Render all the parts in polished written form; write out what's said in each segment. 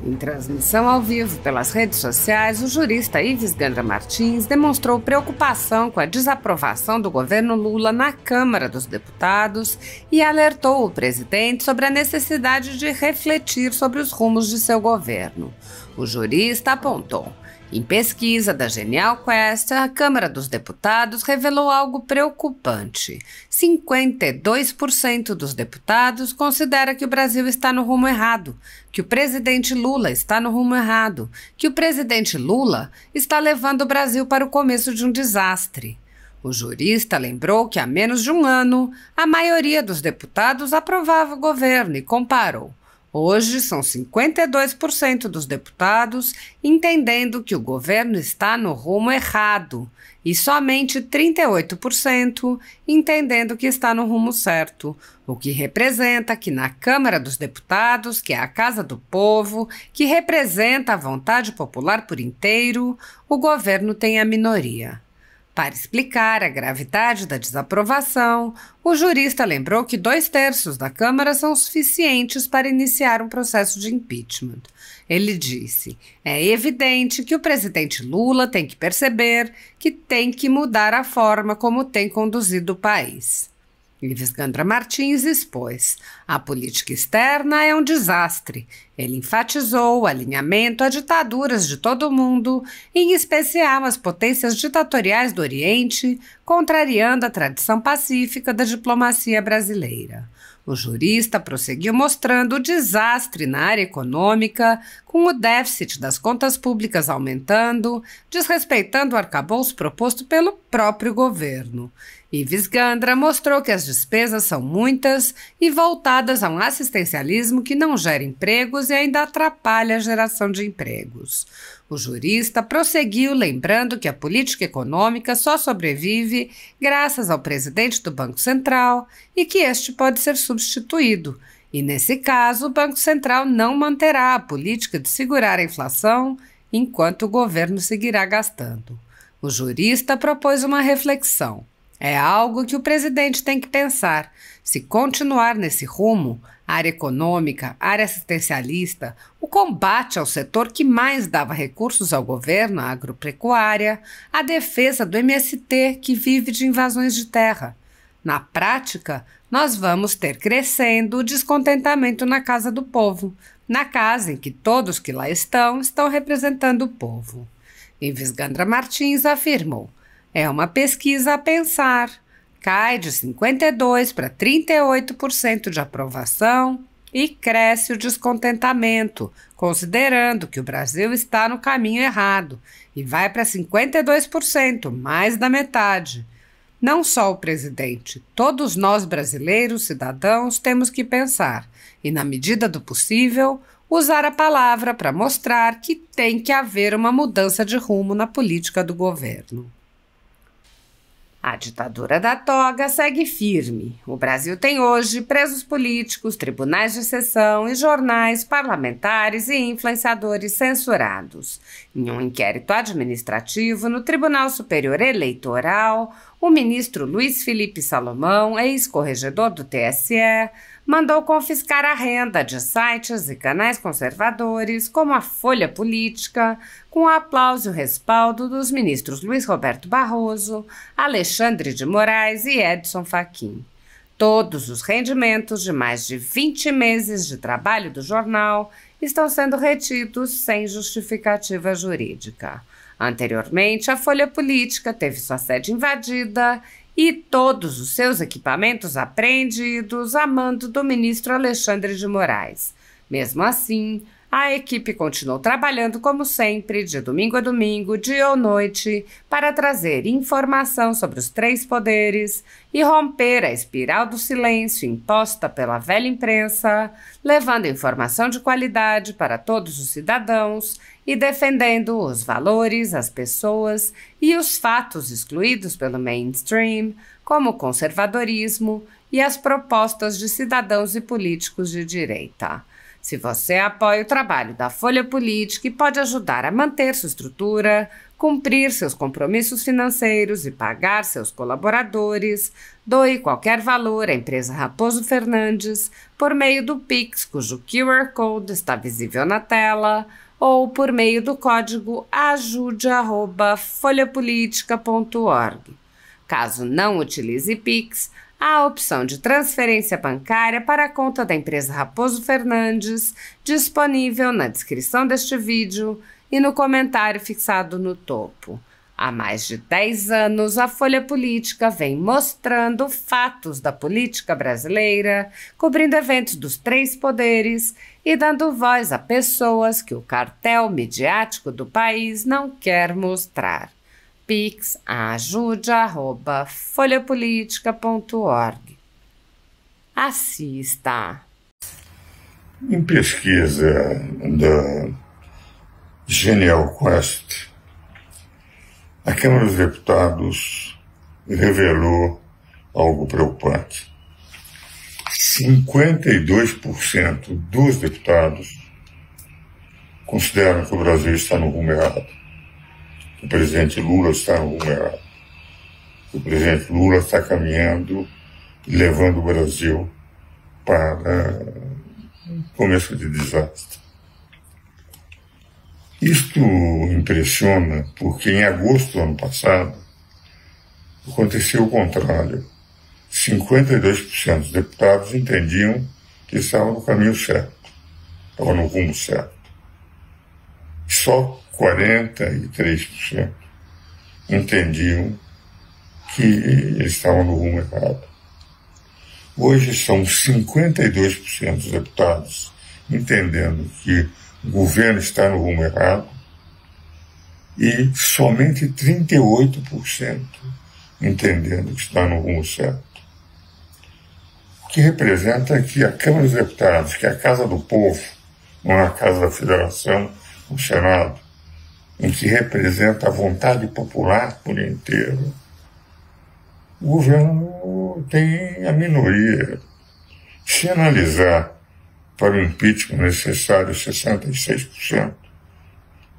Em transmissão ao vivo pelas redes sociais, o jurista Ives Gandra Martins demonstrou preocupação com a desaprovação do governo Lula na Câmara dos Deputados e alertou o presidente sobre a necessidade de refletir sobre os rumos de seu governo. O jurista apontou: em pesquisa da Genial Quest, a Câmara dos Deputados revelou algo preocupante. 52% dos deputados considera que o Brasil está no rumo errado, que o presidente Lula está no rumo errado, que o presidente Lula está levando o Brasil para o começo de um desastre. O jurista lembrou que há menos de um ano, a maioria dos deputados aprovava o governo e comparou. Hoje, são 52% dos deputados entendendo que o governo está no rumo errado e somente 38% entendendo que está no rumo certo, o que representa que na Câmara dos Deputados, que é a Casa do Povo, que representa a vontade popular por inteiro, o governo tem a minoria. Para explicar a gravidade da desaprovação, o jurista lembrou que 2/3 da Câmara são suficientes para iniciar um processo de impeachment. Ele disse: é evidente que o presidente Lula tem que perceber que tem que mudar a forma como tem conduzido o país. Ives Gandra Martins expôs: a política externa é um desastre. Ele enfatizou o alinhamento a ditaduras de todo o mundo, em especial as potências ditatoriais do Oriente, contrariando a tradição pacífica da diplomacia brasileira. O jurista prosseguiu mostrando o desastre na área econômica, com o déficit das contas públicas aumentando, desrespeitando o arcabouço proposto pelo próprio governo. Ives Gandra mostrou que as despesas são muitas e voltadas a um assistencialismo que não gera empregos e ainda atrapalha a geração de empregos. O jurista prosseguiu lembrando que a política econômica só sobrevive graças ao presidente do Banco Central e que este pode ser substituído. E, nesse caso, o Banco Central não manterá a política de segurar a inflação enquanto o governo seguirá gastando. O jurista propôs uma reflexão. É algo que o presidente tem que pensar. Se continuar nesse rumo, área econômica, área assistencialista, o combate ao setor que mais dava recursos ao governo, a agropecuária, a defesa do MST, que vive de invasões de terra. Na prática, nós vamos ter crescendo o descontentamento na Casa do Povo, na casa em que todos que lá estão representando o povo. Ives Gandra Martins afirmou: é uma pesquisa a pensar. Cai de 52% para 38% de aprovação e cresce o descontentamento, considerando que o Brasil está no caminho errado, e vai para 52%, mais da metade. Não só o presidente, todos nós brasileiros, cidadãos, temos que pensar e, na medida do possível, usar a palavra para mostrar que tem que haver uma mudança de rumo na política do governo. A ditadura da toga segue firme. O Brasil tem hoje presos políticos, tribunais de sessão e jornais, parlamentares e influenciadores censurados. Em um inquérito administrativo no Tribunal Superior Eleitoral, o ministro Luiz Felipe Salomão, ex-corregedor do TSE, mandou confiscar a renda de sites e canais conservadores, como a Folha Política, com o aplauso e o respaldo dos ministros Luiz Roberto Barroso, Alexandre de Moraes e Edson Fachin. Todos os rendimentos de mais de 20 meses de trabalho do jornal estão sendo retidos sem justificativa jurídica. Anteriormente, a Folha Política teve sua sede invadida e todos os seus equipamentos apreendidos a mando do ministro Alexandre de Moraes. Mesmo assim, a equipe continuou trabalhando como sempre, de domingo a domingo, dia ou noite, para trazer informação sobre os três poderes e romper a espiral do silêncio imposta pela velha imprensa, levando informação de qualidade para todos os cidadãos e defendendo os valores, as pessoas e os fatos excluídos pelo mainstream, como o conservadorismo e as propostas de cidadãos e políticos de direita. Se você apoia o trabalho da Folha Política e pode ajudar a manter sua estrutura, cumprir seus compromissos financeiros e pagar seus colaboradores, doe qualquer valor à empresa Raposo Fernandes por meio do Pix, cujo QR Code está visível na tela, ou por meio do código ajude@folhapolitica.org. Caso não utilize Pix, há a opção de transferência bancária para a conta da empresa Raposo Fernandes, disponível na descrição deste vídeo e no comentário fixado no topo. Há mais de 10 anos, a Folha Política vem mostrando fatos da política brasileira, cobrindo eventos dos 3 poderes e dando voz a pessoas que o cartel midiático do país não quer mostrar. Pix ajude@folhapolitica.org. Assista. Em pesquisa da Genial Quest, a Câmara dos Deputados revelou algo preocupante. 52% dos deputados consideram que o Brasil está no rumo errado. O presidente Lula está no rumo errado. O presidente Lula está caminhando e levando o Brasil para um começo de desastre. Isto impressiona porque em agosto do ano passado aconteceu o contrário. 52% dos deputados entendiam que estavam no caminho certo, estavam no rumo certo. Só 43% entendiam que eles estavam no rumo errado. Hoje são 52% dos deputados entendendo que o governo está no rumo errado e somente 38% entendendo que está no rumo certo. O que representa que a Câmara dos Deputados, que é a Casa do Povo, não é a Casa da Federação, o Senado, em que representa a vontade popular por inteiro, o governo tem a minoria. Se analisar para o impeachment necessário 66%,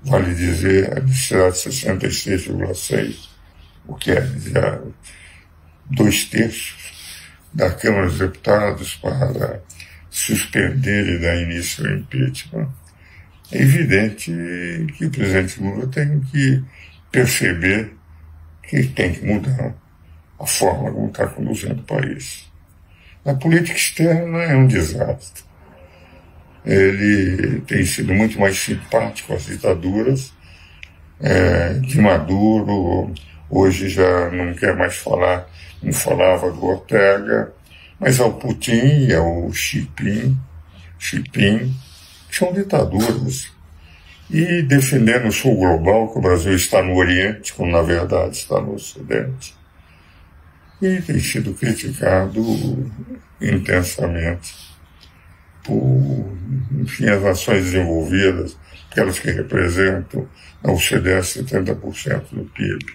vale dizer a necessidade de 66,6%, o que é já 2/3 da Câmara dos Deputados para suspender e dar início ao impeachment. É evidente que o presidente Lula tem que perceber que tem que mudar a forma como está conduzindo o país. A política externa é um desastre. Ele tem sido muito mais simpático às ditaduras, de Maduro, hoje já não quer mais falar, não falava do Ortega, mas ao Putin e ao Xi Jinping, que são ditaduras. E defendendo o sul global, que o Brasil está no Oriente, quando na verdade está no Ocidente. E tem sido criticado intensamente por, enfim, as nações desenvolvidas, aquelas que representam na OCDE 70% do PIB,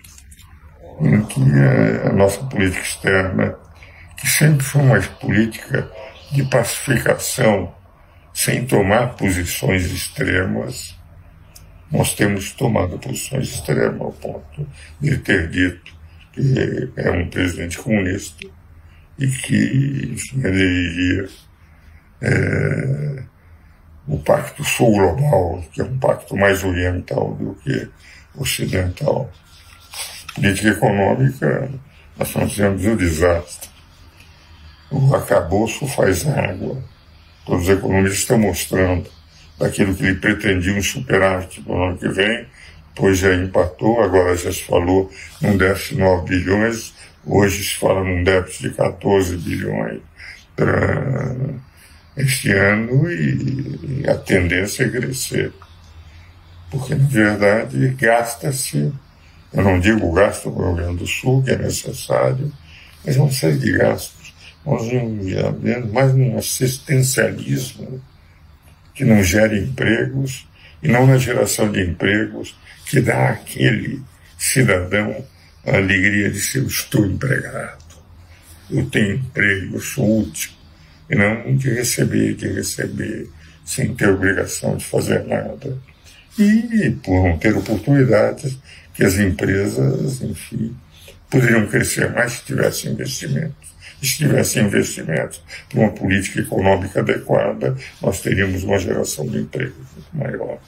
em que a nossa política externa, que sempre foi uma política de pacificação, sem tomar posições extremas, nós temos tomado posições extremas ao ponto de ter dito que é um presidente comunista e que, enfim, aderiria o Pacto Sul Global, que é um pacto mais oriental do que ocidental. Política econômica, nós estamos dizendo um desastre. O arcabouço faz água. Todos os economistas estão mostrando daquilo que ele pretendia um superávit para o ano que vem, depois já empatou, agora já se falou num déficit de 9 bilhões, hoje se fala num déficit de 14 bilhões para este ano e a tendência é crescer. Porque, na verdade, gasta-se, eu não digo gasto no Rio Grande do Sul, que é necessário, mas uma série de gastos. Nós vemos mais um assistencialismo que não gera empregos, e não na geração de empregos que dá àquele cidadão a alegria de ser: eu estou empregado, eu tenho emprego, eu sou útil, e não de receber sem ter obrigação de fazer nada. E por não ter oportunidades que as empresas, enfim, poderiam crescer mais se tivessem investimentos. E se tivessem investimentos para uma política econômica adequada, nós teríamos uma geração de empregos muito maior.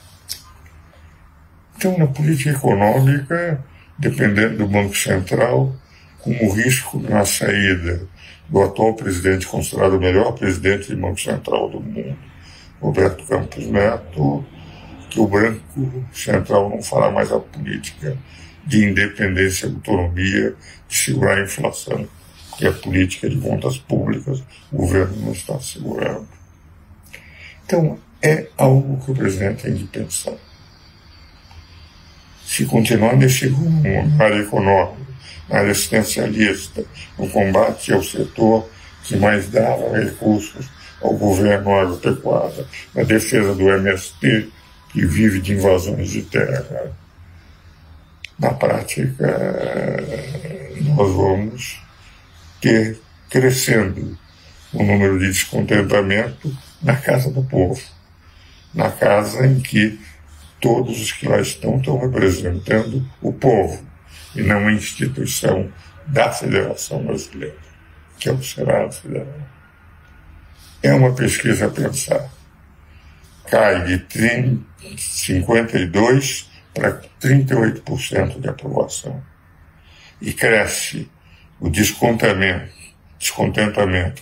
Então, na política econômica, dependendo do Banco Central, com o risco na saída do atual presidente, considerado o melhor presidente do Banco Central do mundo, Roberto Campos Neto, que o Banco Central não fará mais a política de independência e autonomia de segurar a inflação, que é a política de contas públicas, o governo não está segurando. Então, é algo que o presidente tem de pensar. Se continuar nesse rumo, na área econômica, na área assistencialista, no combate ao setor que mais dava recursos ao governo agropecuário, na defesa do MST, que vive de invasões de terra, na prática, nós vamos ter crescendo o número de descontentamento na casa do povo, na casa em que todos os que lá estão representando o povo e não a instituição da Federação Brasileira, que é o Senado Federal. É uma pesquisa a pensar. Cai de 52% para 38% de aprovação. E cresce o descontentamento,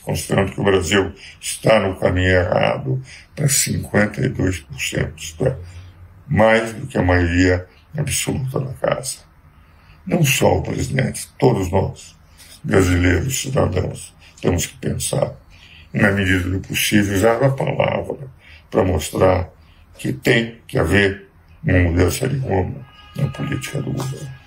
considerando que o Brasil está no caminho errado, para 52%, isto é, mais do que a maioria absoluta da casa. Não só o presidente, todos nós, brasileiros, cidadãos, temos que pensar, na medida do possível, usar a palavra para mostrar que tem que haver uma mudança de rumo na política do governo.